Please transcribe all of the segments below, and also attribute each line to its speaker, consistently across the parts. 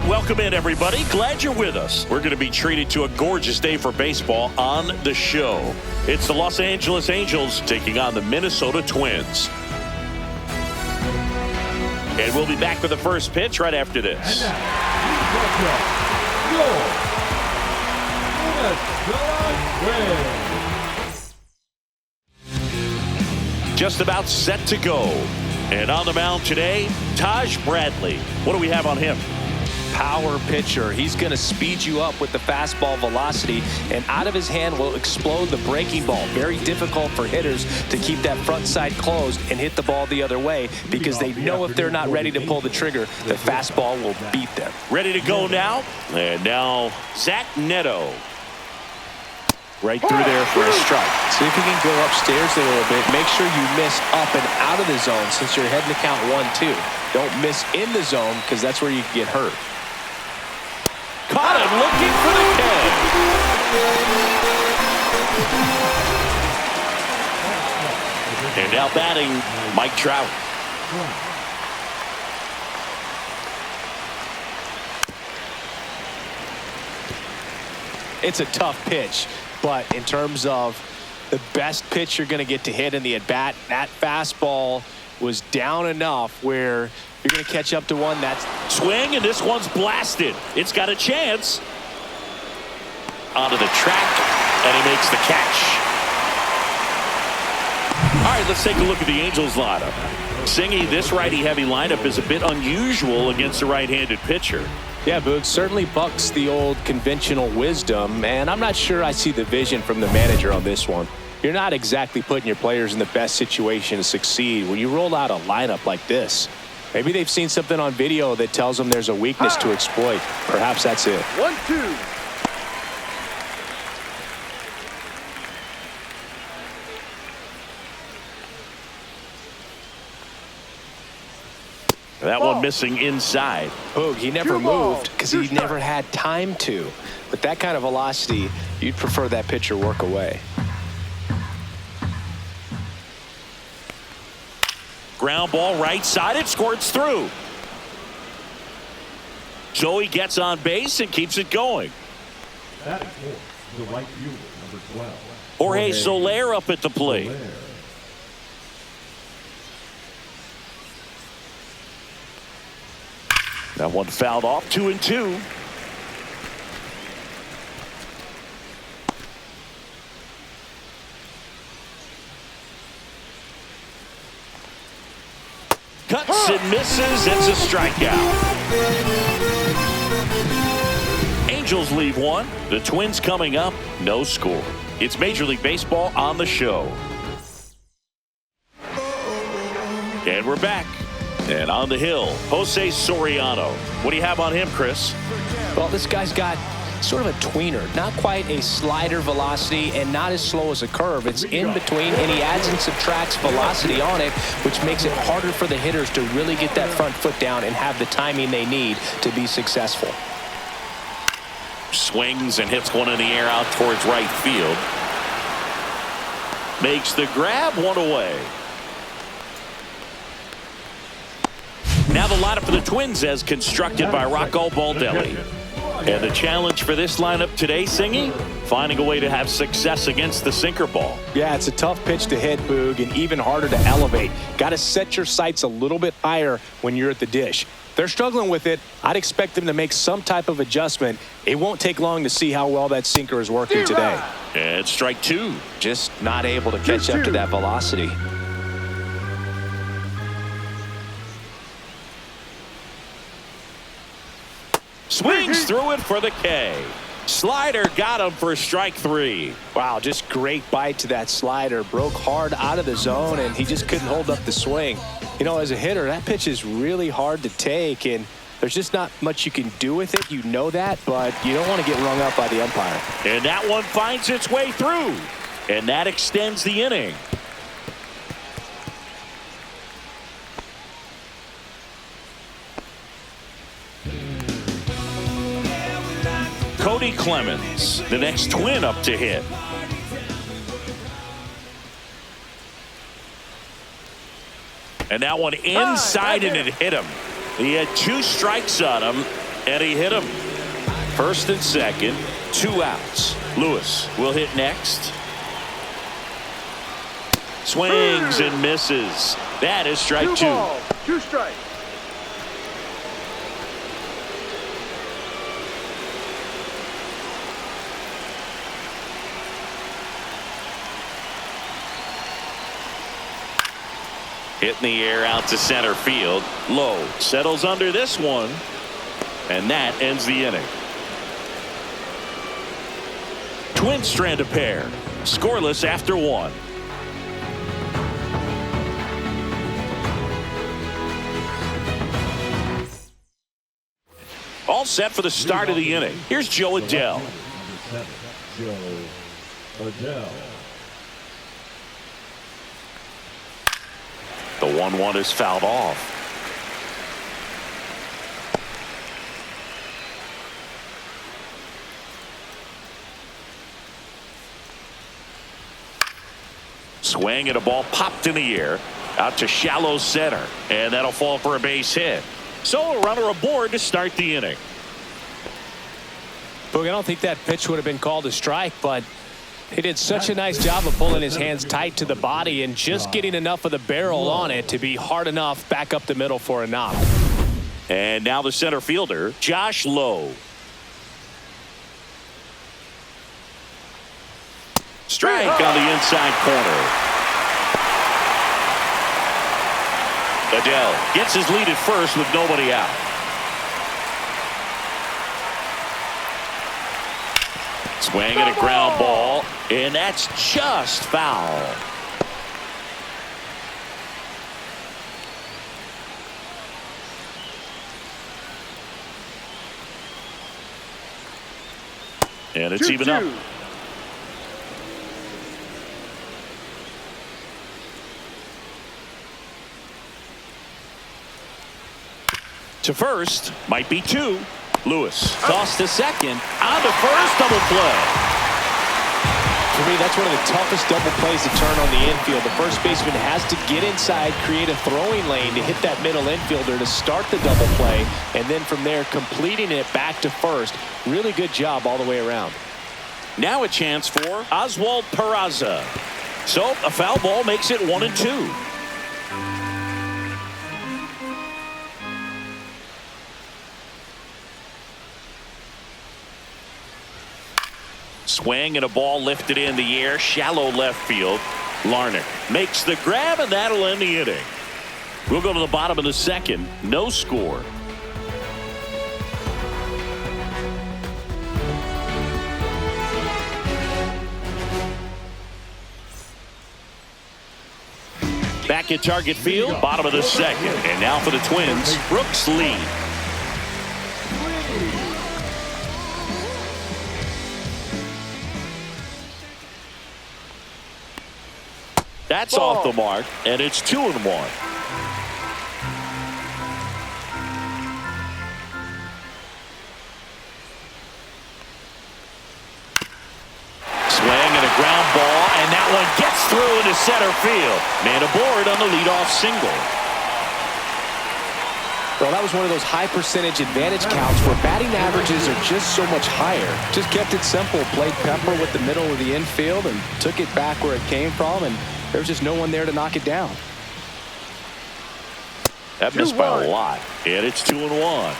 Speaker 1: Welcome in, everybody. Glad you're with us. We're going to be treated to a gorgeous day for baseball on the show. It's the Los Angeles Angels taking on the Minnesota Twins. And we'll be back with the first pitch right after this.
Speaker 2: And now, your
Speaker 1: just about set to go. And on the mound today, Taj Bradley. What do we have on him?
Speaker 3: Power pitcher. He's going to speed you up with the fastball velocity, and out of his hand will explode the breaking ball. Very difficult for hitters to keep that front side closed and hit the ball the other way, because they know if they're not ready to pull the trigger, the fastball will beat them.
Speaker 1: Ready to go now. And now Zach Neto. Right through there for a strike.
Speaker 3: See if you can go upstairs a little bit. Make sure you miss up and out of the zone since you're heading to count 1-2. Don't miss in the zone, because that's where you can get hurt.
Speaker 1: Caught him looking for the K. And now batting, Mike Trout.
Speaker 3: It's a tough pitch, but in terms of the best pitch you're going to get to hit in the at-bat, that fastball was down enough where you're going to catch up to one. That's
Speaker 1: swing, and this one's blasted. It's got a chance. Onto the track, and he makes the catch. All right, let's take a look at the Angels lineup. Singy, this righty-heavy lineup is a bit unusual against a right-handed pitcher.
Speaker 3: Yeah, Boog, certainly bucks the old conventional wisdom, and I'm not sure I see the vision from the manager on this one. You're not exactly putting your players in the best situation to succeed when you roll out a lineup like this. Maybe they've seen something on video that tells them there's a weakness to exploit. Perhaps that's it.
Speaker 2: 1-2.
Speaker 1: That one missing inside.
Speaker 3: Boog, he never moved because he never had time to. With that kind of velocity, you'd prefer that pitcher work away.
Speaker 1: Ground ball right side. It squirts through. Joey gets on base and keeps it going.
Speaker 2: That is the right fielder, number 12.
Speaker 1: Jorge Soler up at the plate. That one fouled off. 2-2. Cuts and misses. It's a strikeout. Angels leave one. The Twins coming up. No score. It's Major League Baseball on the show. And we're back. And on the hill, Jose Soriano. What do you have on him, Chris?
Speaker 3: Well, this guy's got sort of a tweener. Not quite a slider velocity and not as slow as a curve. It's in between, and he adds and subtracts velocity on it, which makes it harder for the hitters to really get that front foot down and have the timing they need to be successful.
Speaker 1: Swings and hits one in the air out towards right field. Makes the grab, one away. Now the lineup for the Twins as constructed by Rocco Baldelli. And the challenge for this lineup today, Singy, finding a way to have success against the sinker ball.
Speaker 3: Yeah, it's a tough pitch to hit, Boog, and even harder to elevate. Got to set your sights a little bit higher when you're at the dish. They're struggling with it. I'd expect them to make some type of adjustment. It won't take long to see how well that sinker is working today.
Speaker 1: And strike two.
Speaker 3: Just not able to catch up to that velocity.
Speaker 1: Swings through it for the K. Slider got him for strike three.
Speaker 3: Wow, just great bite to that slider. Broke hard out of the zone, and he just couldn't hold up the swing. You know, as a hitter, that pitch is really hard to take, and there's just not much you can do with it. You know that, but you don't want to get rung up by the umpire.
Speaker 1: And that one finds its way through. And that extends the inning. Cody Clemens, the next Twin up to hit. And that one inside, and it hit him. He had two strikes on him, And he hit him. First and second, 2 outs. Lewis will hit next. Swings and misses. That is strike 2.
Speaker 4: 2 strikes.
Speaker 1: Hit in the air out to center field. Low settles under this one. And that ends the inning. Twins strand a pair. Scoreless after 1. All set for the start of the inning. Here's Joe Adell.
Speaker 2: Number 7, Joe Adell.
Speaker 1: The 1-1 is fouled off. Swing and a ball popped in the air out to shallow center, and that'll fall for a base hit. So a runner aboard to start the inning.
Speaker 3: Boog, I don't think that pitch would have been called a strike, but he did such a nice job of pulling his hands tight to the body and just getting enough of the barrel on it to be hard enough back up the middle for a knock.
Speaker 1: And now the center fielder, Josh Lowe. Strike on the inside corner. Adell gets his lead at first with nobody out. Swing and a ground ball, and that's just foul. And it's even up. To first, might be 2. Lewis tossed to second, on to first, double play.
Speaker 3: For me, that's one of the toughest double plays to turn on the infield. The first baseman has to get inside, create a throwing lane to hit that middle infielder to start the double play, and then from there completing it back to first. Really good job all the way around.
Speaker 1: Now a chance for Oswald Peraza. So a foul ball makes it 1-2. Swing and a ball lifted in the air, shallow left field. Larnach makes the grab, and that'll end the inning. We'll go to the bottom of the second. No score. Back at Target Field, bottom of the second. And now for the Twins, Brooks lead. That's off the mark, and it's 2-1. Swing and a ground ball, and that one gets through into center field. Man aboard on the leadoff single.
Speaker 3: Well, that was one of those high percentage advantage counts where batting averages are just so much higher. Just kept it simple, played pepper with the middle of the infield and took it back where it came from, and there was just no one there to knock it down.
Speaker 1: That missed by a lot, and it's 2-1.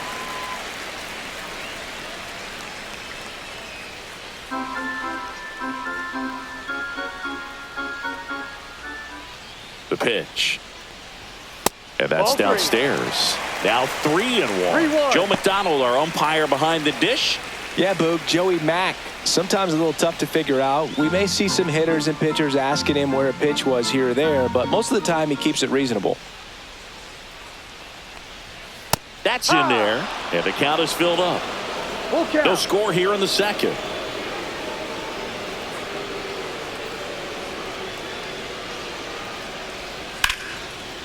Speaker 1: The pitch. And that's downstairs. Now 3-1. Joe McDonald, our umpire behind the dish.
Speaker 3: Yeah, Boog, Joey Mack. Sometimes a little tough to figure out. We may see some hitters and pitchers asking him where a pitch was here or there, but most of the time he keeps it reasonable.
Speaker 1: That's in there, and the count is filled up. No score here in the second.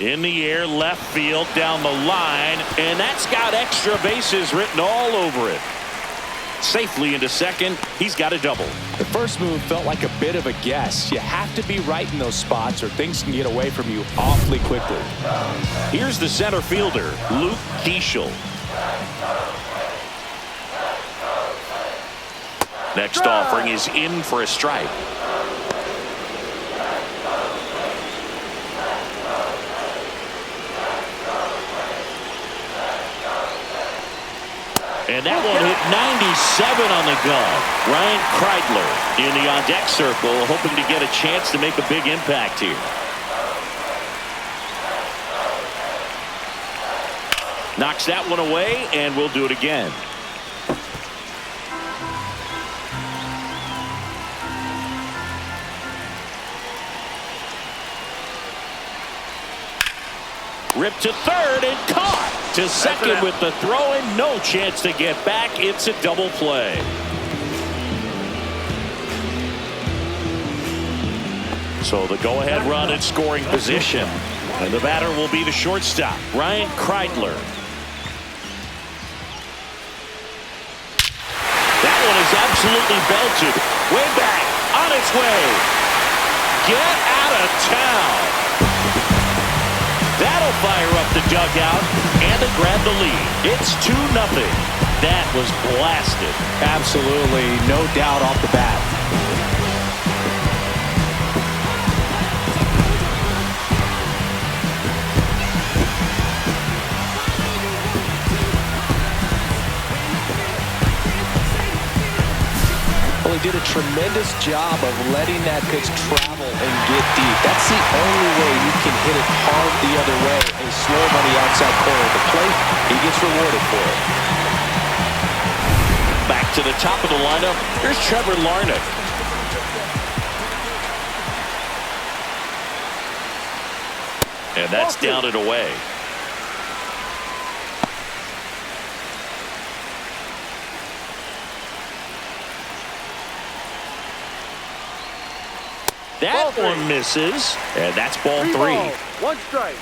Speaker 1: In the air, left field, down the line, and that's got extra bases written all over it. Safely into second. He's got a double.
Speaker 3: The first move felt like a bit of a guess. You have to be right in those spots or things can get away from you awfully quickly.
Speaker 1: Here's the center fielder, Luke Keeschel. Next offering is in for a strike. And that one hit 97 on the gun. Ryan Kreidler in the on-deck circle, hoping to get a chance to make a big impact here. Knocks that one away, and we'll do it again. Ripped to third and caught. To second with the throw and no chance to get back. It's a double play. So the go-ahead run in scoring position. And the batter will be the shortstop, Ryan Kreidler. That one is absolutely belted. Way back, on its way. Get out of town. That'll fire up the dugout, and they grab the lead. It's 2-0. That was blasted.
Speaker 3: Absolutely, no doubt off the bat. Well, he did a tremendous job of letting that pitch travel and get deep. That's the only way you can hit it hard the other way and slow him on the outside corner of the plate. He gets rewarded for it.
Speaker 1: Back to the top of the lineup. Here's Trevor Larnach. And that's down and away. That one misses, and that's ball three.
Speaker 4: One strike.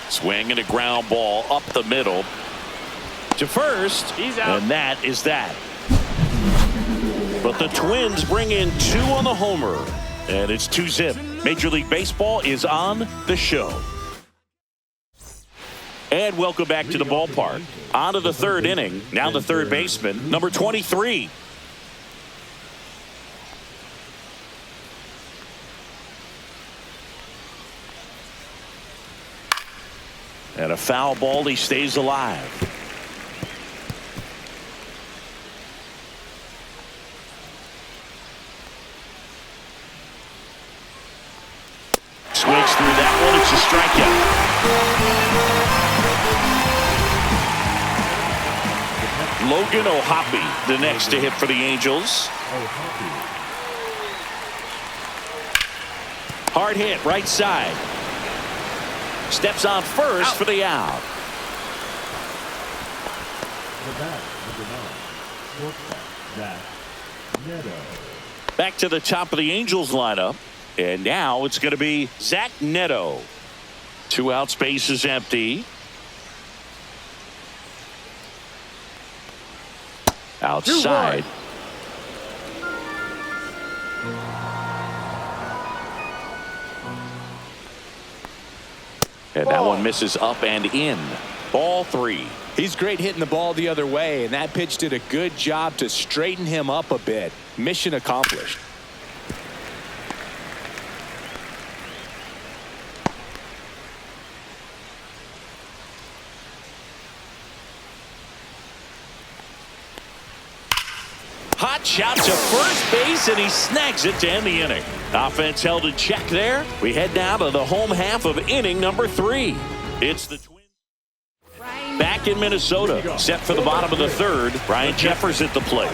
Speaker 1: Swing and a ground ball up the middle to first.
Speaker 4: He's out.
Speaker 1: And that is that. But the Twins bring in 2 on the homer, and it's 2-zip. Major League Baseball is on the show. And welcome back to the ballpark. On to the third inning. Now the third baseman, number 23. And a foul ball, he stays alive. Swings through that one, it's a strikeout. Logan O'Hoppe, the next to hit for the Angels. Hard hit, right side. Steps on first for the out. Back to the top of the Angels lineup. And now it's going to be Zach Neto. 2 out, space is empty. Outside. And that one misses up and in. Ball 3.
Speaker 3: He's great hitting the ball the other way, and that pitch did a good job to straighten him up a bit. Mission accomplished.
Speaker 1: Hot shot to first base, and he snags it to end the inning. Offense held in check there. We head now to the home half of inning number 3. It's the Twins back in Minnesota, set for the bottom of the third. Brian Jeffers at the plate.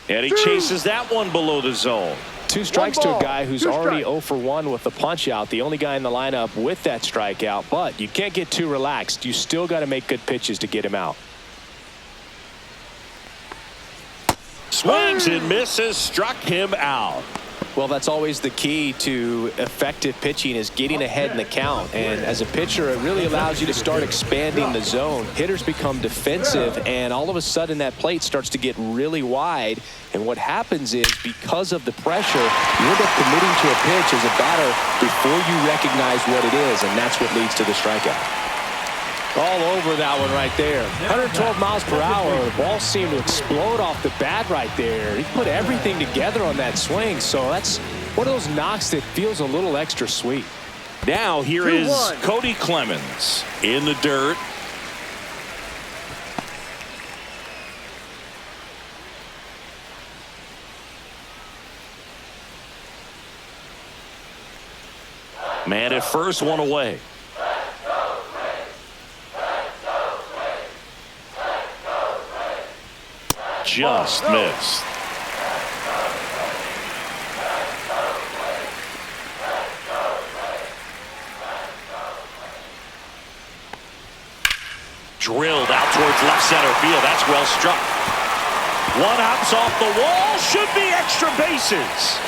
Speaker 1: And he chases that one below the zone.
Speaker 3: 2 strikes to a guy who's already 0 for 1 with the punch out. The only guy in the lineup with that strikeout, but you can't get too relaxed. You still got to make good pitches to get him out.
Speaker 1: Swings and misses, struck him out.
Speaker 3: Well, that's always the key to effective pitching, is getting ahead in the count. And as a pitcher, it really allows you to start expanding the zone. Hitters become defensive, and all of a sudden that plate starts to get really wide. And what happens is, because of the pressure, you end up committing to a pitch as a batter before you recognize what it is, and that's what leads to the strikeout. All over that one right there. 112 miles per hour. The ball seemed to explode off the bat right there. He put everything together on that swing. So that's one of those knocks that feels a little extra sweet.
Speaker 1: Now here is Cody Clemens in the dirt. Man at first, one away. Just missed. Drilled out towards left center field. That's well struck. One hops off the wall. Should be extra bases.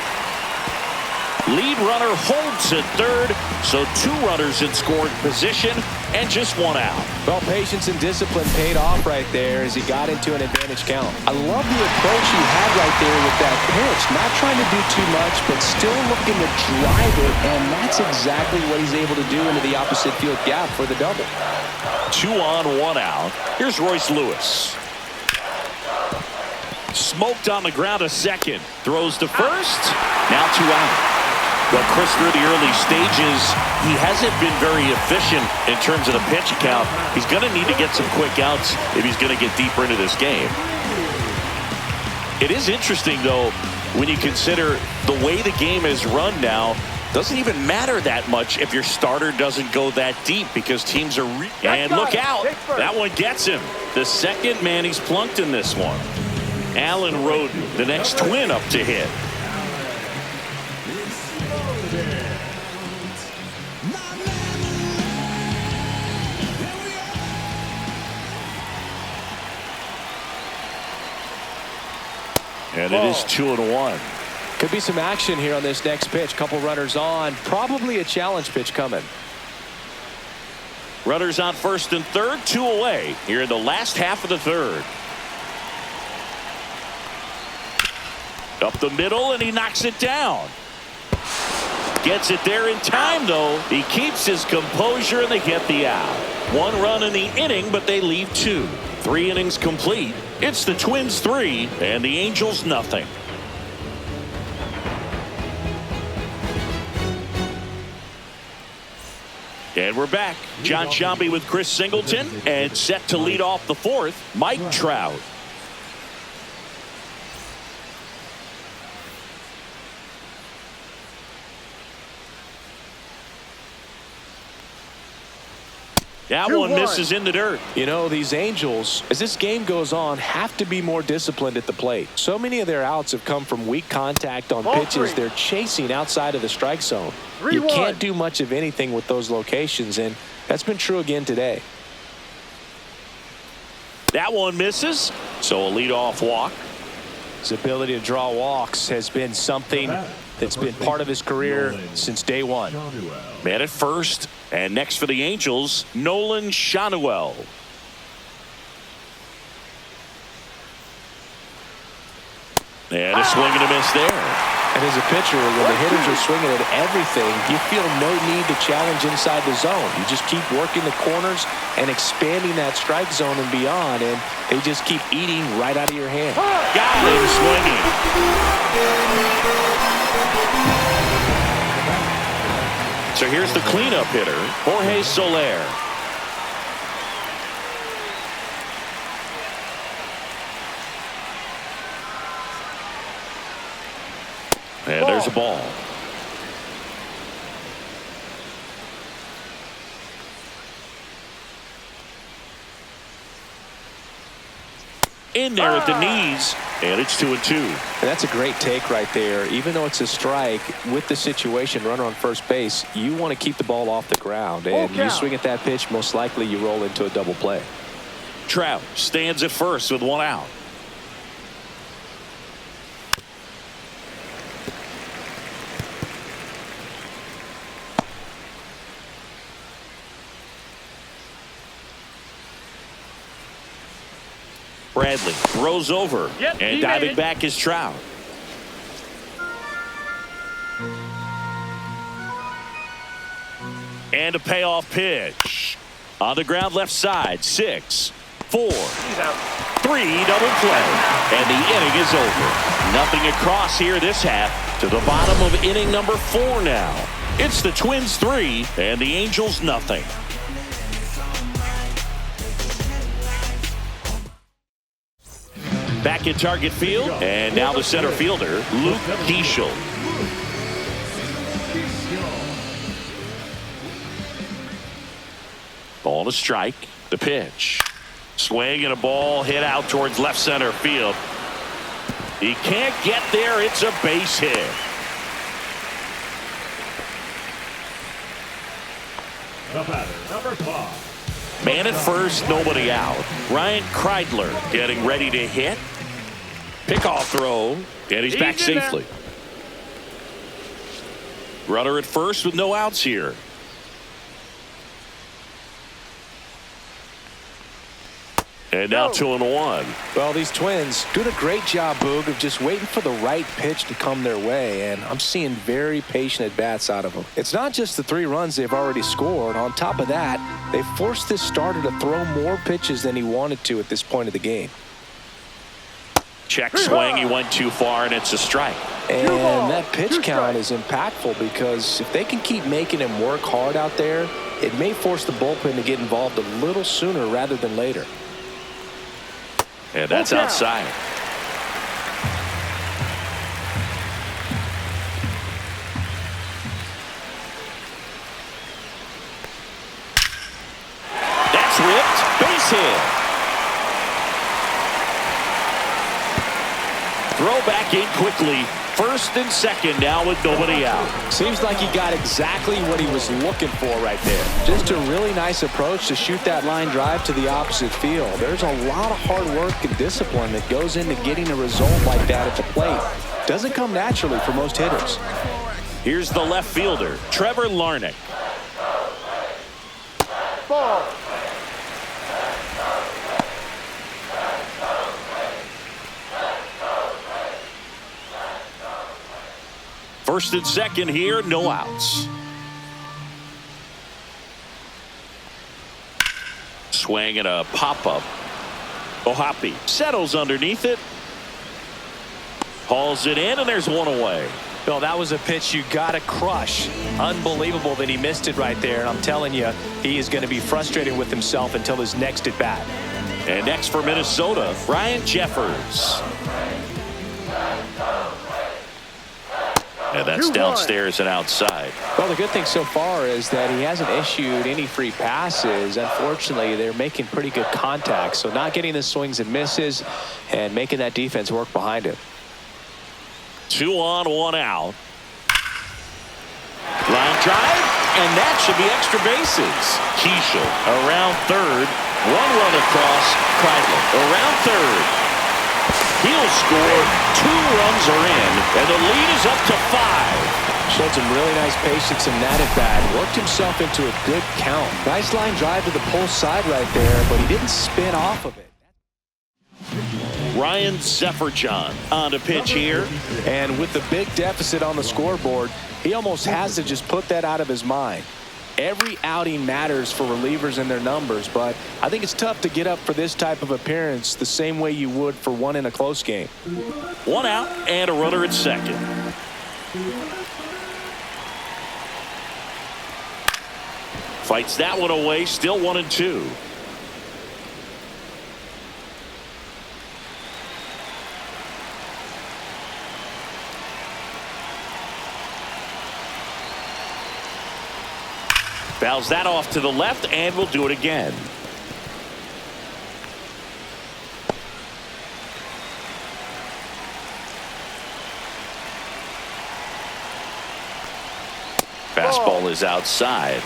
Speaker 1: Lead runner holds at third, so 2 runners in scoring position and just 1 out.
Speaker 3: Well, patience and discipline paid off right there as he got into an advantage count. I love the approach he had right there with that pitch. Not trying to do too much, but still looking to drive it, and that's exactly what he's able to do into the opposite field gap for the double.
Speaker 1: 2 on, 1 out. Here's Royce Lewis. Smoked on the ground to second. Throws to first. Now 2 out. Well, Chris, through the early stages, he hasn't been very efficient in terms of the pitch count. He's going to need to get some quick outs if he's going to get deeper into this game. It is interesting, though, when you consider the way the game is run now. Doesn't even matter that much if your starter doesn't go that deep, because teams are and look out. That one gets him. The second man he's plunked in this one. Alan Roden, the next twin up to hit. And it is 2-1.
Speaker 3: Could be some action here on this next pitch. Couple runners on. Probably a challenge pitch coming.
Speaker 1: Runners on first and third, 2 away here in the last half of the third. Up the middle, and he knocks it down. Gets it there in time, though. He keeps his composure, and they get the out. 1 run in the inning, but they leave 2. 3 innings complete. It's the Twins 3 and the Angels nothing. And we're back. John Sciambi with Chris Singleton, and set to lead off the 4th, Mike Trout. That one misses in the dirt.
Speaker 3: You know, these Angels, as this game goes on, have to be more disciplined at the plate. So many of their outs have come from weak contact on pitches they're chasing outside of the strike zone. You can't do much of anything with those locations, and that's been true again today.
Speaker 1: That one misses, so a leadoff walk.
Speaker 3: His ability to draw walks has been something that's been part of his career since day one.
Speaker 1: Man at first, and next for the Angels, Nolan Schanuel. And a swing and a miss there.
Speaker 3: And as a pitcher, when the hitters are swinging at everything, you feel no need to challenge inside the zone. You just keep working the corners and expanding that strike zone and beyond, and they just keep eating right out of your hand.
Speaker 1: Got him swinging. So here's the cleanup hitter, Jorge Soler. And there's a ball. In there at the knees, and it's 2-2.
Speaker 3: And that's a great take right there. Even though it's a strike, with the situation, runner on first base, you want to keep the ball off the ground. And you swing at that pitch, most likely you roll into a double play.
Speaker 1: Trout stands at first with 1 out. Bradley throws over, and diving back is Trout. And a payoff pitch. On the ground left side, 6, 4, 3 double play. And the inning is over. Nothing across here this half to the bottom of inning number 4 now. It's the Twins 3 and the Angels nothing. Back in target field, and now the center fielder, Luke Keeschel. Ball to strike. The pitch. Swing and a ball hit out towards left center field. He can't get there. It's a base hit.
Speaker 2: The batter, number 5.
Speaker 1: Man at first, nobody out. Ryan Kreidler getting ready to hit. Pickoff throw, and he's back safely. Runner at first with no outs here. And now 2-1.
Speaker 3: Well, these Twins doing a great job, Boog, of just waiting for the right pitch to come their way, and I'm seeing very patient at-bats out of them. It's not just the 3 runs they've already scored. On top of that, they forced this starter to throw more pitches than he wanted to at this point of the game.
Speaker 1: Check swing, he went too far, and it's a strike.
Speaker 3: And that pitch count is impactful because if they can keep making him work hard out there, it may force the bullpen to get involved a little sooner rather than later.
Speaker 1: And that's outside. That's ripped. Base hit. Throw back in quickly. First and second now with nobody out.
Speaker 3: Seems like he got exactly what he was looking for right there. Just a really nice approach to shoot that line drive to the opposite field. There's a lot of hard work and discipline that goes into getting a result like that at the plate. Doesn't come naturally for most hitters.
Speaker 1: Here's the left fielder, Trevor Larnach.
Speaker 4: Ball.
Speaker 1: First and second here, no outs. Swing and a pop-up. Ohapi settles underneath it. Hauls it in, and there's one away.
Speaker 3: Bill, that was a pitch you got to crush. Unbelievable that he missed it right there. And I'm telling you, he is going to be frustrated with himself until his next at bat.
Speaker 1: And next for Minnesota, Ryan Jeffers. And that's downstairs and outside.
Speaker 3: Well, the good thing so far is that he hasn't issued any free passes. Unfortunately, they're making pretty good contact. So not getting the swings and misses and making that defense work behind him.
Speaker 1: 2 on, 1 out. Line drive, and that should be extra bases. Keeschel around third. 1 run across. Kreidler around third. He'll score. 2 runs are in, and the lead is up to 5.
Speaker 3: Showed some really nice patience in that at bat. Worked himself into a good count. Nice line drive to the pull side right there, but he didn't spin off of it.
Speaker 1: Ryan Zefferjohn on to pitch here.
Speaker 3: And with the big deficit on the scoreboard, he almost has to just put that out of his mind. Every outing matters for relievers and their numbers, but I think it's tough to get up for this type of appearance the same way you would for one in a close game.
Speaker 1: 1 out and a runner at second. Fights that one away, still 1-2. Fouls that off to the left, and we'll do it again. Fastball is outside.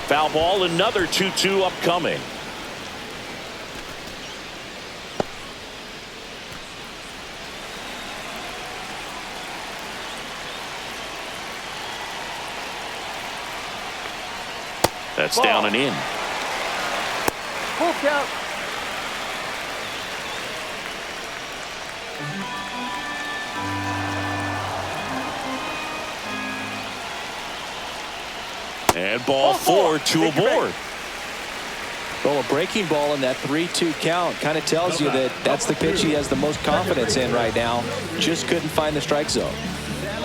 Speaker 1: Foul ball, another 2-2 upcoming. That's down and in.
Speaker 4: Full count.
Speaker 1: And ball 4, 2 aboard.
Speaker 5: Well, a breaking ball in that 3-2 count kind of tells you that that's the pitch he has the most confidence in right now. Just couldn't find the strike zone.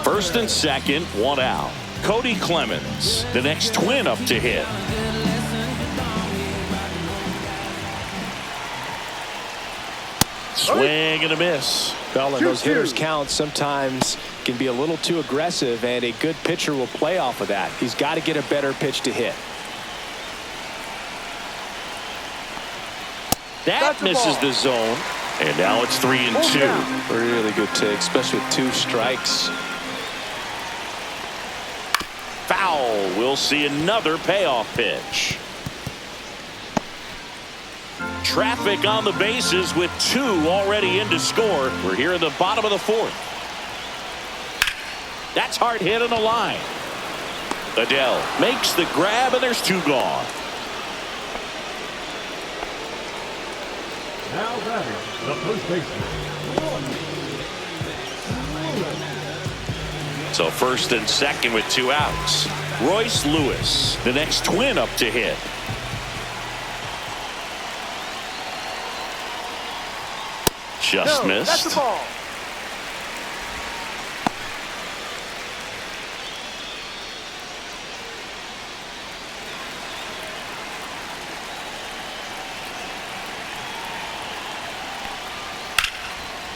Speaker 1: First and second, 1 out. Cody Clemens, the next Twin up to hit. Swing and a miss.
Speaker 5: Well, and those hitters' counts sometimes can be a little too aggressive, and a good pitcher will play off of that. He's got to get a better pitch to hit.
Speaker 1: That misses the zone. And now it's 3 and 2.
Speaker 5: Really good take, especially with 2 strikes.
Speaker 1: Foul. We'll see another payoff pitch. Traffic on the bases with 2 already in to score. We're here in the bottom of the 4th. That's hard hit on the line. Adele makes the grab, and there's 2 gone.
Speaker 2: Now batting, the first baseman.
Speaker 1: So first and second with 2 outs. Royce Lewis, the next Twin up to hit. Just missed.
Speaker 4: That's the ball.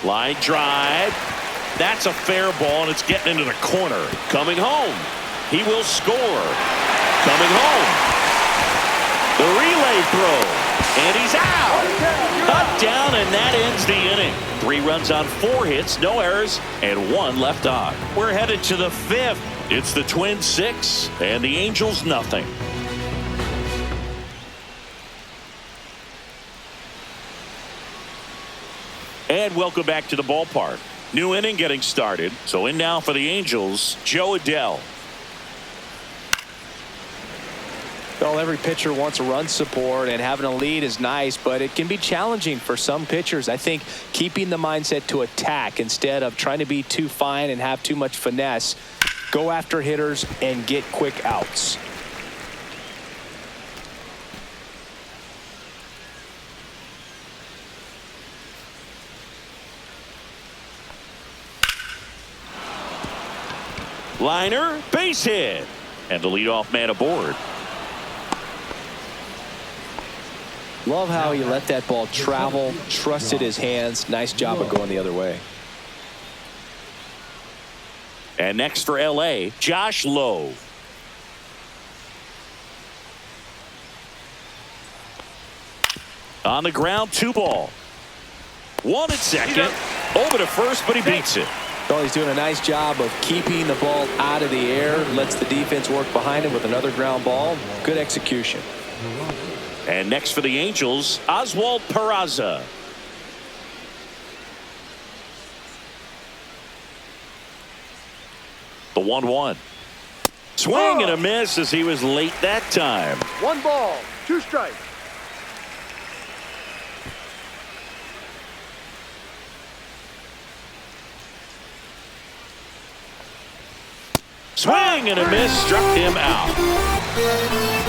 Speaker 1: Line drive. That's a fair ball, and it's getting into the corner. Coming home. He will score. Coming home. The relay throw. And he's out. Cut down, and that ends the inning. 3 runs on 4 hits, no errors, and 1 left on. We're headed to the 5th. It's the Twins 6 and the Angels nothing. And welcome back to the ballpark. New inning getting started. So in now for the Angels, Joe Adele.
Speaker 5: Well, every pitcher wants a run support, and having a lead is nice, but it can be challenging for some pitchers. I think keeping the mindset to attack instead of trying to be too fine and have too much finesse. Go after hitters and get quick outs.
Speaker 1: Liner, base hit. And the leadoff man aboard.
Speaker 5: Love how he let that ball travel, trusted his hands. Nice job of going the other way.
Speaker 1: And next for LA, Josh Lowe. On the ground, 2 ball. 1 at second. Over to first, but he beats it.
Speaker 5: Well, he's doing a nice job of keeping the ball out of the air. Lets the defense work behind him with another ground ball. Good execution.
Speaker 1: And next for the Angels, Oswald Peraza. The 1-1. Swing and a miss as he was late that time.
Speaker 4: 1 ball, 2 strikes.
Speaker 1: Swing and a miss, struck him out.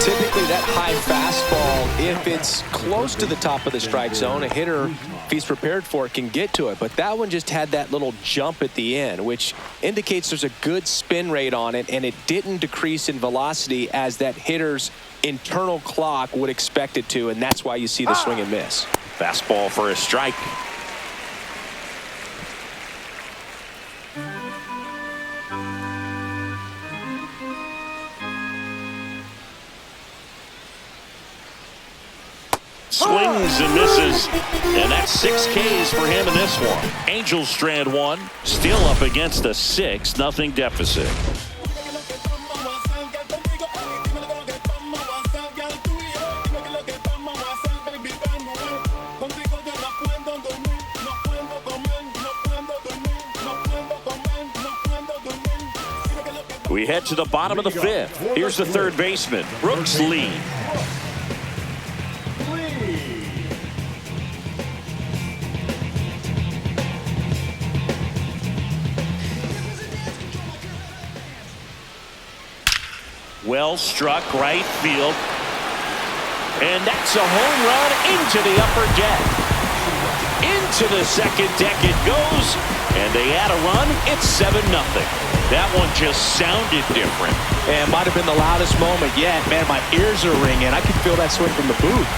Speaker 5: Typically that high fastball, if it's close to the top of the strike zone, a hitter, if he's prepared for it, can get to it. But that one just had that little jump at the end, which indicates there's a good spin rate on it, and it didn't decrease in velocity as that hitter's internal clock would expect it to, and that's why you see the swing and miss.
Speaker 1: Fastball for a strike. Swings and misses, and that's 6 Ks for him in this one. Angels strand 1, still up against a 6-0 deficit. We head to the bottom of the fifth. Here's the third baseman, Brooks Lee. Well struck right field. And that's a home run into the upper deck. Into the second deck it goes. And they add a run. It's 7-0. That one just sounded different.
Speaker 3: And might have been the loudest moment yet. Man, my ears are ringing. I can feel that swing from the booth.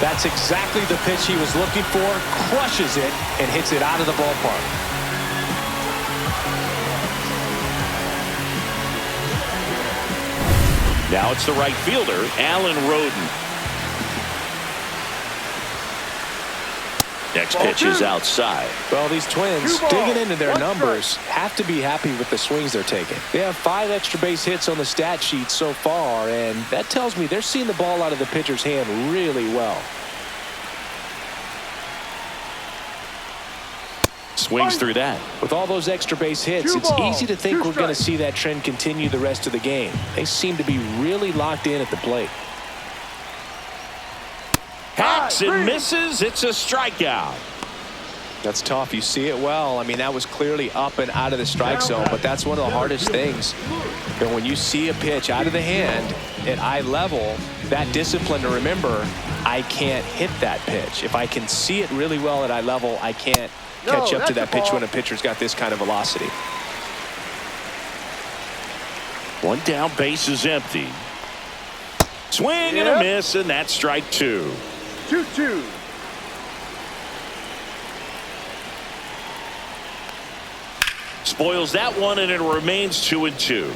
Speaker 3: That's exactly the pitch he was looking for. Crushes it and hits it out of the ballpark.
Speaker 1: Now it's the right fielder, Alan Roden. Next pitch is outside.
Speaker 3: Well, these Twins, digging into their numbers, have to be happy with the swings they're taking. They have 5 extra base hits on the stat sheet so far, and that tells me they're seeing the ball out of the pitcher's hand really well.
Speaker 1: Swings through that.
Speaker 3: With all those extra base hits, it's easy to think we're going to see that trend continue the rest of the game. They seem to be really locked in at the plate.
Speaker 1: Hacks and misses. It's a strikeout.
Speaker 3: That's tough. You see it well. I mean, that was clearly up and out of the strike zone, but that's one of the hardest things. And when you see a pitch out of the hand at eye level, that discipline to remember, I can't hit that pitch. If I can see it really well at eye level, I can't catch up to that pitch when a pitcher's got this kind of velocity.
Speaker 1: One down, base is empty. Swing and a miss, and that's strike 2.
Speaker 4: 2-2.
Speaker 1: Spoils that one, and it remains 2-2.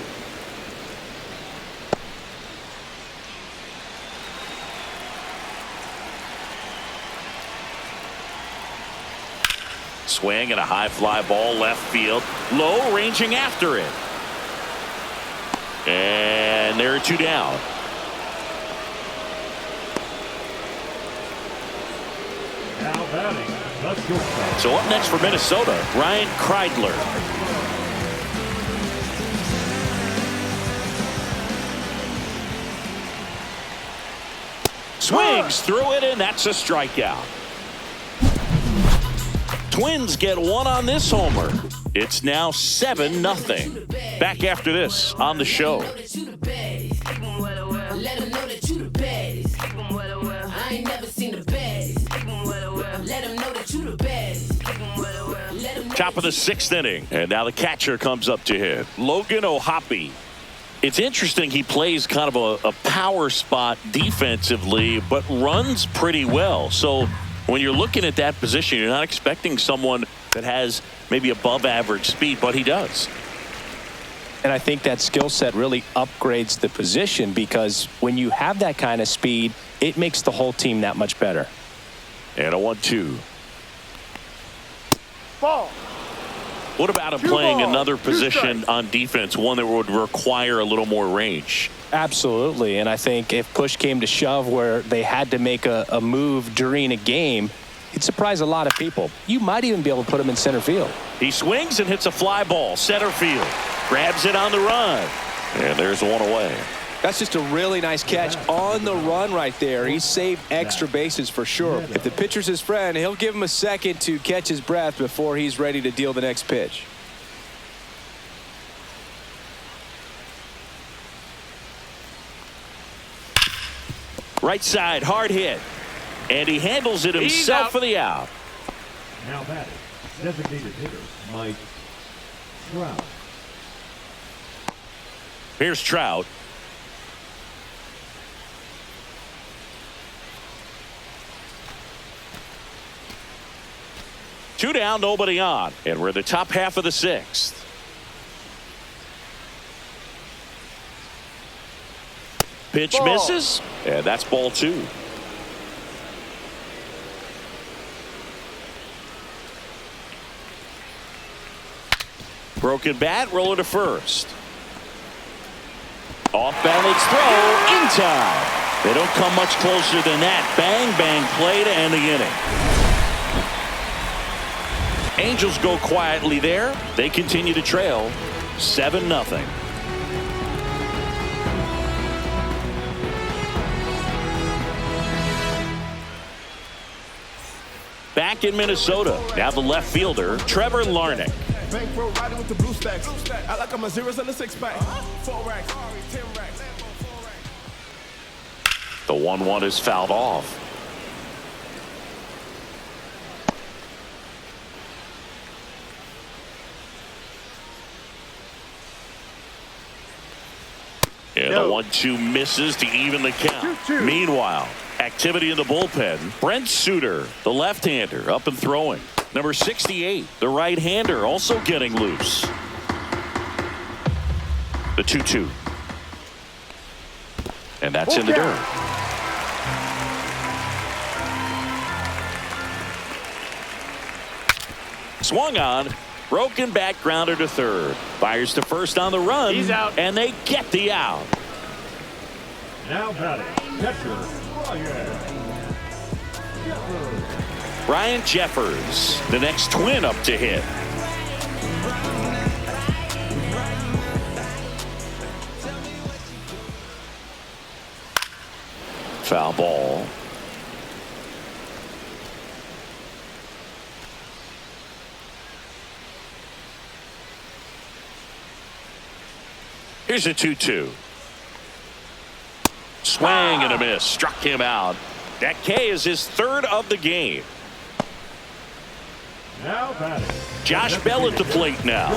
Speaker 1: Swing and a high fly ball left field. Low, ranging after it. And there are 2 down.
Speaker 2: Now batting, the shortstop.
Speaker 1: So up next for Minnesota, Ryan Kreidler. Swings through it, and that's a strikeout. Twins get one on this homer. It's now 7-0. Back after this on the show. Top of the 6th inning, and now the catcher comes up to hit. Logan O'Hoppe. It's interesting, he plays kind of a power spot defensively, but runs pretty well. So when you're looking at that position, you're not expecting someone that has maybe above average speed, but he does.
Speaker 3: And I think that skill set really upgrades the position, because when you have that kind of speed, it makes the whole team that much better.
Speaker 1: And a 1-2.
Speaker 4: Ball.
Speaker 1: What about him playing another position on defense, one that would require a little more range?
Speaker 3: Absolutely. And I think if push came to shove where they had to make a move during a game, it'd surprise a lot of people. You might even be able to put him in center field.
Speaker 1: He swings and hits a fly ball, center field. Grabs it on the run. And there's one away.
Speaker 3: That's just a really nice catch on the run right there. He saved extra bases for sure. If the pitcher's his friend, he'll give him a second to catch his breath before he's ready to deal the next pitch.
Speaker 1: Right side, hard hit. And he handles it himself for the out.
Speaker 2: Now batting, designated hitter, Mike Trout.
Speaker 1: Here's Trout. Two down, nobody on. And we're in the top half of the 6th. Pitch misses, and that's ball 2. Broken bat, roller to first. Off balance throw in time. They don't come much closer than that. Bang, bang play to end the inning. Angels go quietly there. They continue to trail 7-0. Back in Minnesota, now the left fielder, Trevor Larnach.
Speaker 6: Bankroll riding with the blue stacks. I like my zeros and the 6-pack. 4 racks, 10 racks.
Speaker 1: The 1-1 is fouled off. And the 1-2 misses to even the count.
Speaker 4: 2-2.
Speaker 1: Meanwhile, activity in the bullpen. Brent Suter, the left-hander, up and throwing. Number 68, the right-hander, also getting loose. The 2-2. And that's in the dirt. Swung on. Broken back grounder to third. Fires to first on the run.
Speaker 4: He's out.
Speaker 1: And they get the out.
Speaker 2: Now batting, catcher,
Speaker 1: Ryan Jeffers, the next Twin up to hit. Foul ball. Here's a 2-2. Swing and a miss. Struck him out. That K is his third of the game.
Speaker 2: Now batting,
Speaker 1: Josh Bell at the plate now.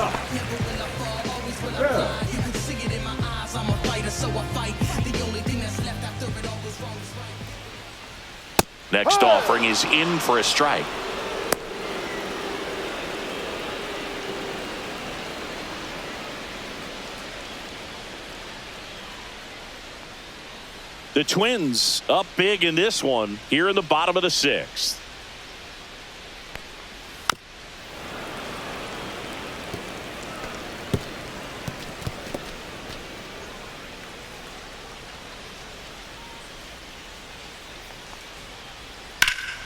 Speaker 1: Next offering is in for a strike. The Twins up big in this one here in the bottom of the 6th.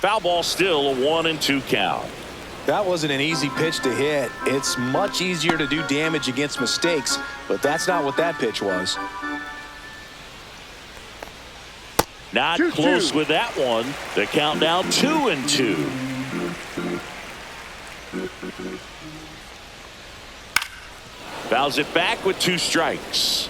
Speaker 1: Foul ball, still a 1-2 count.
Speaker 5: That wasn't an easy pitch to hit. It's much easier to do damage against mistakes, but that's not what that pitch was.
Speaker 1: Not
Speaker 4: 2-2.
Speaker 1: close with that one. The count now 2-2. Fouls it back with 2 strikes.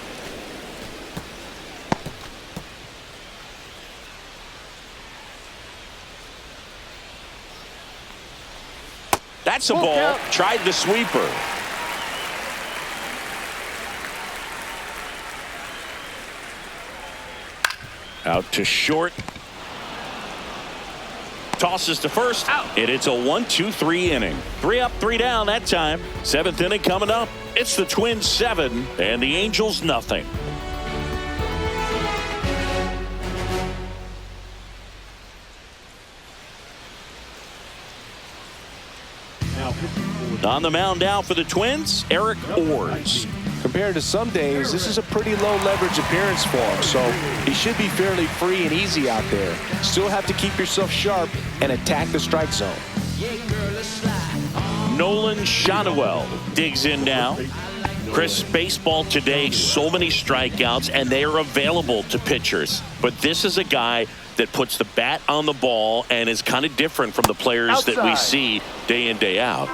Speaker 1: That's a
Speaker 4: Full
Speaker 1: ball.
Speaker 4: count.
Speaker 1: Tried the sweeper. Out to short. Tosses to first. Out. And it's a 1-2-3 inning. 3 up, 3 down that time. 7th inning coming up. It's the Twins 7 and the Angels nothing. On the mound now for the Twins, Eric Orz.
Speaker 3: Compared to some days, this is a pretty low leverage appearance for him, so he should be fairly free and easy out there. Still have to keep yourself sharp and attack the strike zone.
Speaker 1: Nolan Shotwell digs in now. Chris, baseball today, so many strikeouts, and they are available to pitchers. But this is a guy that puts the bat on the ball and is kind of different from the players that we see day in, day out.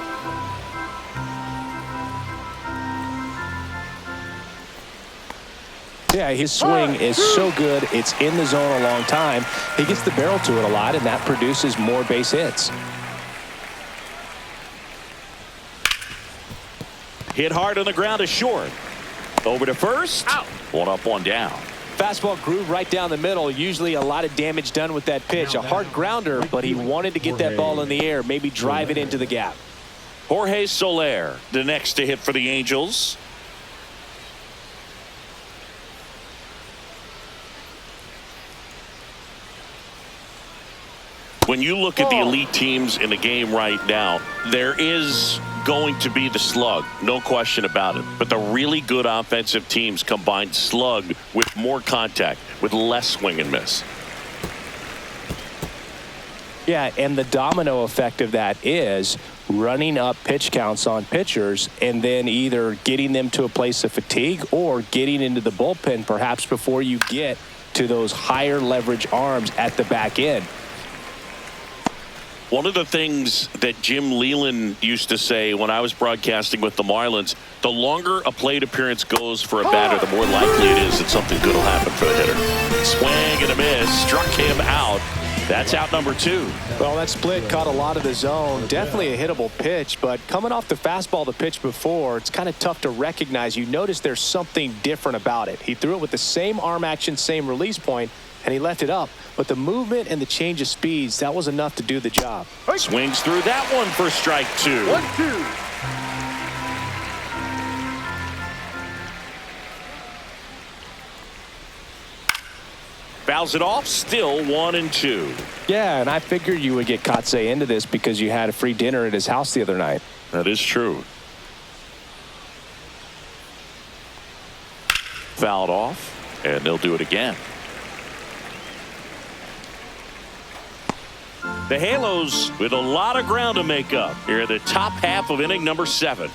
Speaker 3: Yeah, his swing is so good. It's in the zone a long time. He gets the barrel to it a lot, and that produces more base hits.
Speaker 1: Hit hard on the ground to short. Over to first. Out. 1 up, 1 down.
Speaker 3: Fastball groove right down the middle. Usually a lot of damage done with that pitch. A hard grounder, but he wanted to get that ball in the air, maybe drive it into the gap.
Speaker 1: Jorge Soler, the next to hit for the Angels. When you look at the elite teams in the game right now, there is going to be the slug, no question about it. But the really good offensive teams combine slug with more contact, with less swing and miss.
Speaker 3: Yeah, and the domino effect of that is running up pitch counts on pitchers and then either getting them to a place of fatigue or getting into the bullpen perhaps before you get to those higher leverage arms at the back end.
Speaker 1: One of the things that Jim Leland used to say when I was broadcasting with the Marlins, the longer a plate appearance goes for a batter, the more likely it is that something good will happen for the hitter. Swing and a miss, struck him out. That's out number 2.
Speaker 3: Well, that split caught a lot of the zone. Definitely a hittable pitch, but coming off the fastball the pitch before, it's kind of tough to recognize. You notice there's something different about it. He threw it with the same arm action, same release point, and he left it up. But the movement and the change of speeds, that was enough to do the job.
Speaker 1: Swings through that one for strike 2.
Speaker 4: 1-2.
Speaker 1: Fouls it off, still 1-2.
Speaker 3: Yeah, and I figured you would get Kotsay into this because you had a free dinner at his house the other night.
Speaker 1: That is true. Fouled off, and they'll do it again. The Halos with a lot of ground to make up here at the top half of inning number 7.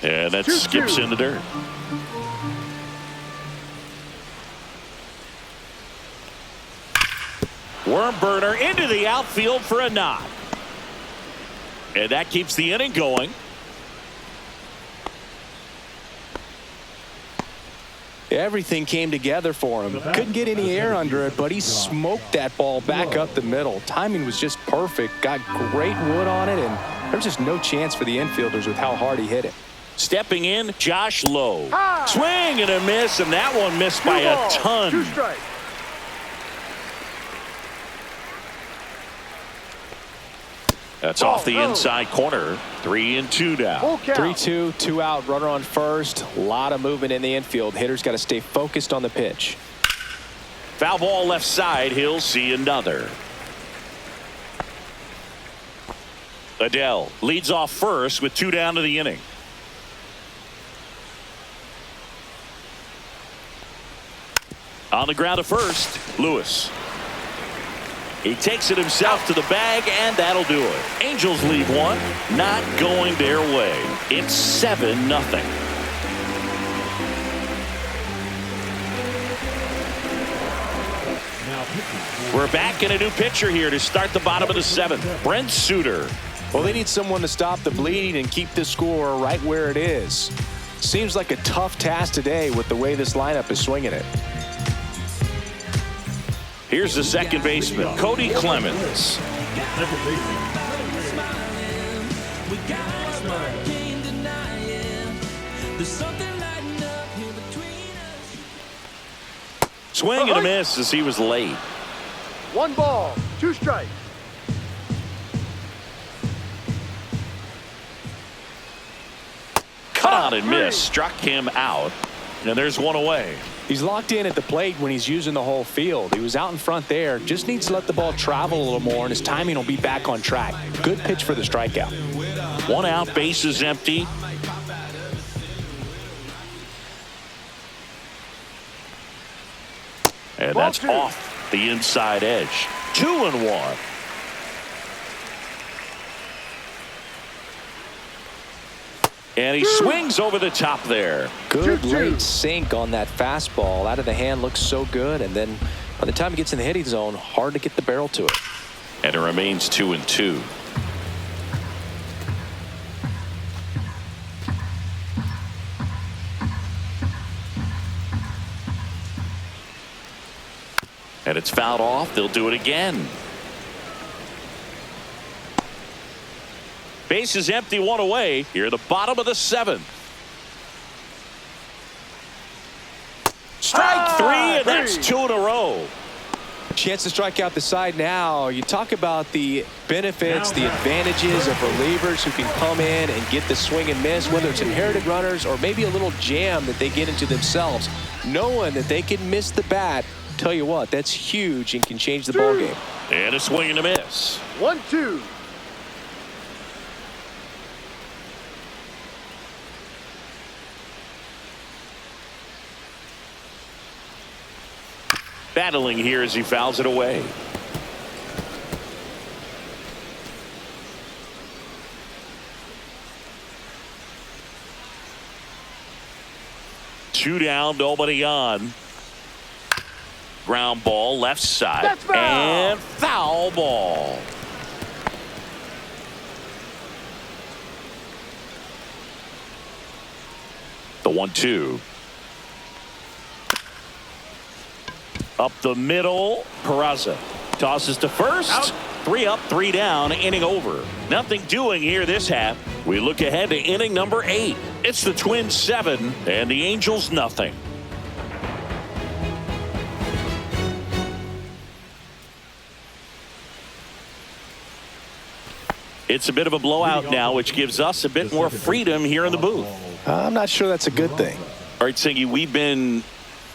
Speaker 1: And that skips in the dirt. Worm burner into the outfield for a knock. And that keeps the inning going.
Speaker 3: Everything came together for him. Couldn't get any air under it, but he smoked that ball back up the middle. Timing was just perfect. Got great wood on it, and there was just no chance for the infielders with how hard he hit it.
Speaker 1: Stepping in, Josh Lowe. Swing and a miss, and that one missed by a ton.
Speaker 4: 2 strikes.
Speaker 1: That's off the inside corner. 3-2 down.
Speaker 3: 3-2, 2 out, runner on first. A lot of movement in the infield. Hitters got to stay focused on the pitch.
Speaker 1: Foul ball left side. He'll see another. Adele leads off first with 2 down to the inning. On the ground to first, Lewis. He takes it himself to the bag, and that'll do it. Angels lead one, not going their way. It's 7-0. We're back in a new pitcher here to start the bottom of the 7th. Brent Suter.
Speaker 3: Well, they need someone to stop the bleeding and keep the score right where it is. Seems like a tough task today with the way this lineup is swinging it.
Speaker 1: Here's the second baseman, Cody Clemens. Swing and a miss as he was late.
Speaker 4: 1 ball, 2 strikes.
Speaker 1: Cut on and miss, struck him out, and there's one away.
Speaker 3: He's locked in at the plate when he's using the whole field. He was out in front there. Just needs to let the ball travel a little more, and his timing will be back on track. Good pitch for the strikeout.
Speaker 1: 1 out, bases empty. And that's off the inside edge. 2-1. And he swings over the top there.
Speaker 5: Good late sink on that fastball. Out of the hand, looks so good. And then by the time he gets in the hitting zone, hard to get the barrel to it.
Speaker 1: And it remains 2-2. And it's fouled off. They'll do it again. Base is empty, 1 away. Here at the bottom of the 7th. Strike 3, and that's 2 in a row.
Speaker 3: Chance to strike out the side now. You talk about the benefits, the advantages of relievers who can come in and get the swing and miss, whether it's inherited runners or maybe a little jam that they get into themselves. Knowing that they can miss the bat, tell you what, that's huge and can change the ball game.
Speaker 1: And a swing and a miss.
Speaker 4: 1-2.
Speaker 1: Battling here as he fouls it away. Two down, nobody on. Ground ball, left side,
Speaker 4: foul.
Speaker 1: and foul ball. The 1-2. Up the middle, Peraza tosses to first.
Speaker 4: Out.
Speaker 1: 3 up, 3 down, inning over. Nothing doing here this half. We look ahead to inning number 8. It's the Twins 7 and the Angels nothing. It's a bit of a blowout now, which gives us a bit more freedom here in the booth.
Speaker 5: I'm not sure that's a good thing.
Speaker 1: All right, Singy, we've been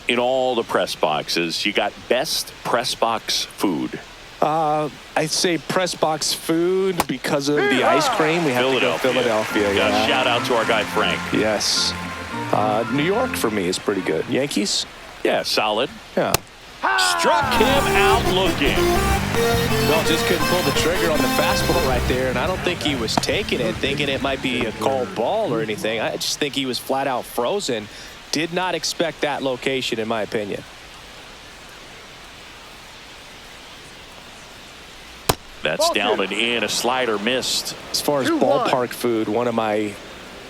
Speaker 1: in all the press boxes. You got best press box food.
Speaker 5: I'd say press box food because of the ice cream. We have to go Philadelphia.
Speaker 1: Got
Speaker 5: Yeah.
Speaker 1: a shout out to our guy Frank.
Speaker 5: Yes. New York for me is pretty good. Yankees?
Speaker 1: Yeah, solid.
Speaker 5: Yeah.
Speaker 1: Struck him out looking.
Speaker 5: Well, just couldn't pull the trigger on the fastball right there, and I don't think he was taking it, thinking it might be a called ball or anything. I just think he was flat out frozen. Did not expect that location, in my opinion.
Speaker 1: That's
Speaker 4: Ball
Speaker 1: down
Speaker 4: two.
Speaker 1: and in. A slider missed.
Speaker 5: As far as
Speaker 4: 2-1.
Speaker 5: ballpark food, one of my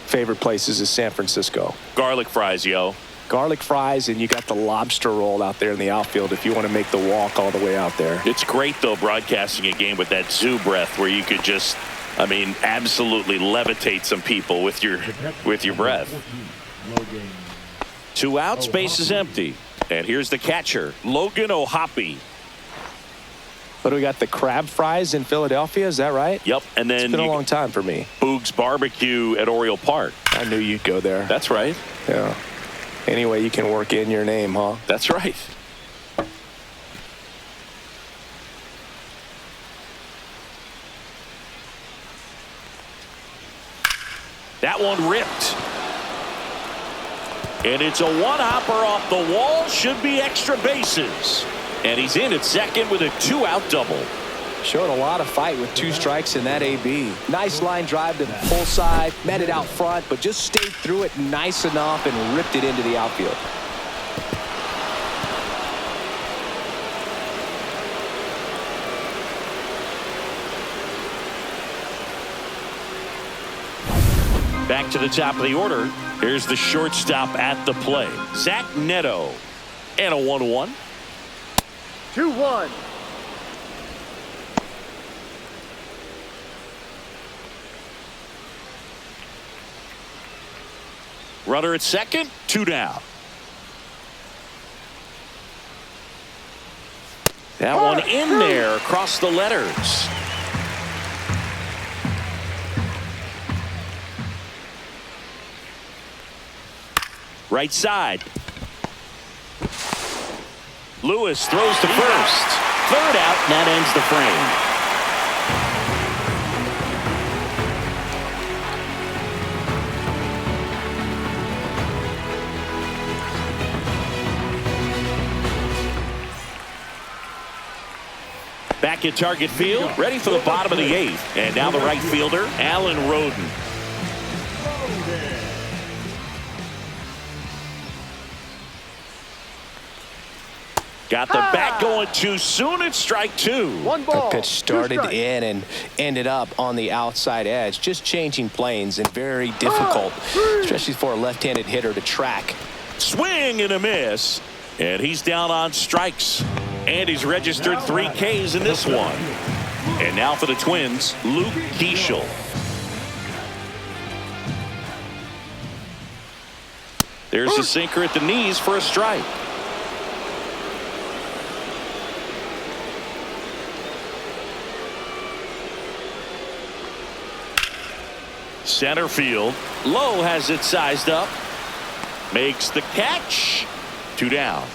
Speaker 5: favorite places is San Francisco.
Speaker 1: Garlic fries, yo.
Speaker 5: Garlic fries, and you got the lobster roll out there in the outfield if you want to make the walk all the way out there.
Speaker 1: It's great, though, broadcasting a game with that zoo breath where you could just, I mean, absolutely levitate some people with your breath. 2 outs, base is empty. And here's the catcher, Logan O'Hoppe.
Speaker 5: But we got the crab fries in Philadelphia, is that right?
Speaker 1: Yep, and then
Speaker 5: It's been a long time for me.
Speaker 1: Boog's Barbecue at Oriole Park.
Speaker 5: I knew you'd go there.
Speaker 1: That's right.
Speaker 5: Yeah. Anyway, you can work in your name, huh?
Speaker 1: That's right. That one ripped. And it's a one-hopper off the wall. Should be extra bases. And he's in at second with a 2-out double.
Speaker 5: Showed a lot of fight with 2 strikes in that AB. Nice line drive to the pull side, met it out front, but just stayed through it nice enough and ripped it into the outfield.
Speaker 1: Back to the top of the order. Here's the shortstop at the plate, Zach Neto. And a 1-1.
Speaker 4: 2-1.
Speaker 1: Runner at second, 2 down. That one in there across the letters. Right side. Lewis throws to first. 3rd out, and that ends the frame. Back at target field, ready for the bottom of the 8th. And now the right fielder, Alan Roden. Got the bat going too soon. It's strike 2.
Speaker 4: 1 ball.
Speaker 5: The pitch
Speaker 4: 2
Speaker 5: started
Speaker 4: strikes.
Speaker 5: in and ended up on the outside edge, just changing planes and very difficult, especially for a left-handed hitter to track.
Speaker 1: Swing and a miss. And he's down on strikes. And he's registered 3 Ks in this one. And now for the Twins, Luke Keeschel. There's a sinker at the knees for a strike. Center field. Lowe has it sized up. Makes the catch. 2 down.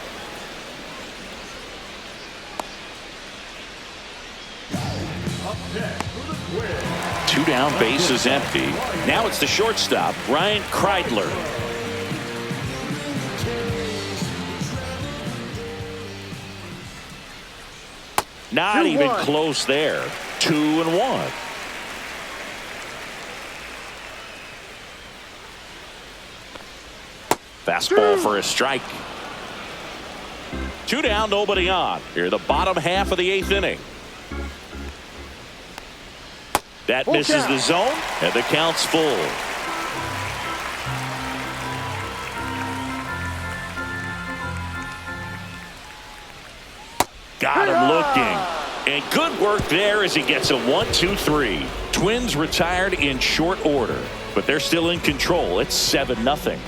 Speaker 1: Two down, base is empty. Now it's the shortstop, Ryan Kreidler. Not even
Speaker 4: 2-1.
Speaker 1: close there. 2-1. Fastball for a strike. 2 down, nobody on. Here, the bottom half of the 8th inning. That misses the zone, and the count's full. Got him looking. And good work there as he gets a 1-2-3. Twins retired in short order, but they're still in control. It's 7-0.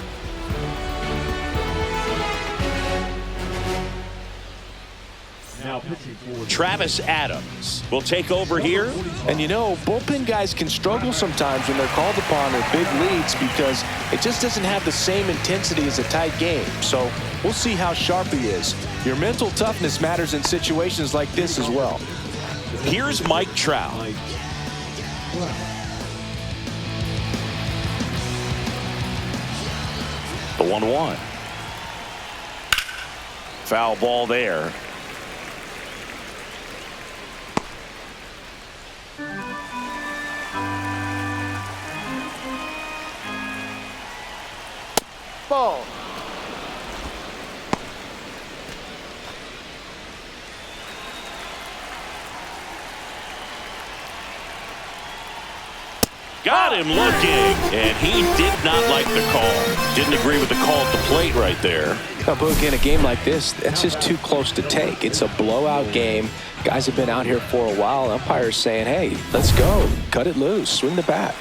Speaker 2: Now pitching for
Speaker 1: Travis Adams will take over here.
Speaker 5: And you know, bullpen guys can struggle sometimes when they're called upon with big leads because it just doesn't have the same intensity as a tight game. So we'll see how sharp he is. Your mental toughness matters in situations like this as well.
Speaker 1: Here's Mike Trout. The 1-1. Foul ball there.
Speaker 4: Ball.
Speaker 1: Got him looking, and he did not like the call. Didn't agree with the call at the plate right there.
Speaker 5: Now, Boog, in a game like this, that's just too close to take. It's a blowout game. Guys have been out here for a while. Umpires saying, hey, let's go. Cut it loose. Swing the bat.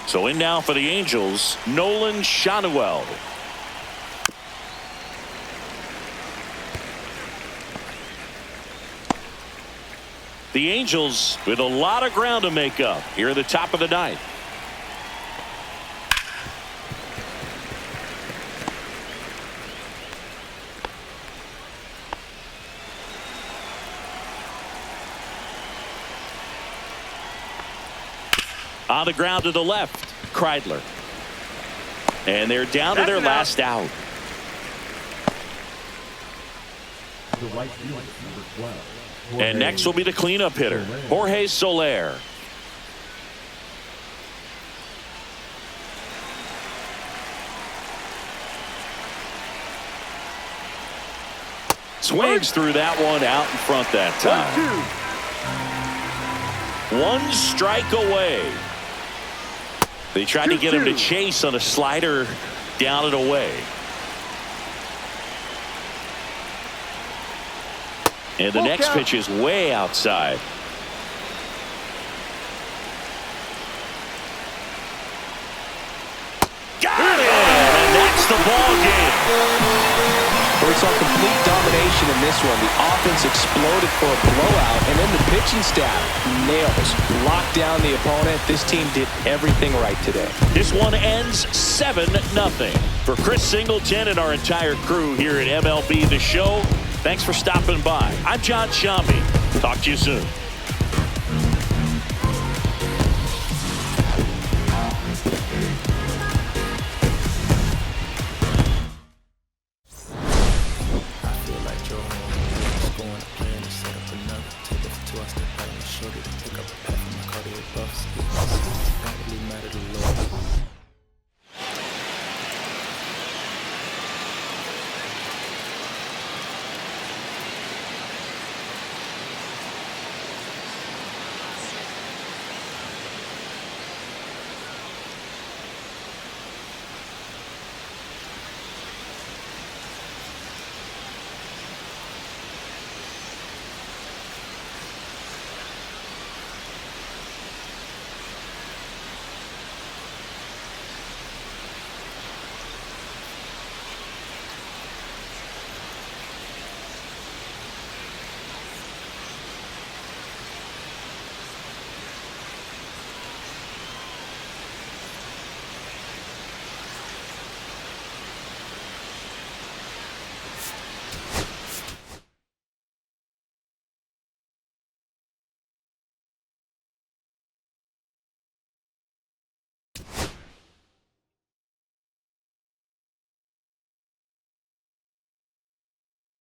Speaker 1: So in now for the Angels, Nolan Shanuel. The Angels with a lot of ground to make up here at the top of the 9th. On the ground to the left, Kreidler. And they're down to their last out.
Speaker 2: the right fielder, number 12.
Speaker 1: And next will be the cleanup hitter, Jorge Soler. Swings through that one out in front that time. 1 strike away. They tried to get him to chase on a slider down and away. And the next pitch is way outside. Got it! And that's the ball game.
Speaker 5: We saw complete domination in this one. The offense exploded for a blowout, and then the pitching staff nails, locked down the opponent. This team did everything right today.
Speaker 1: This one ends 7-0. For Chris Singleton and our entire crew here at MLB The Show, thanks for stopping by. I'm John Shambi. Talk to you soon.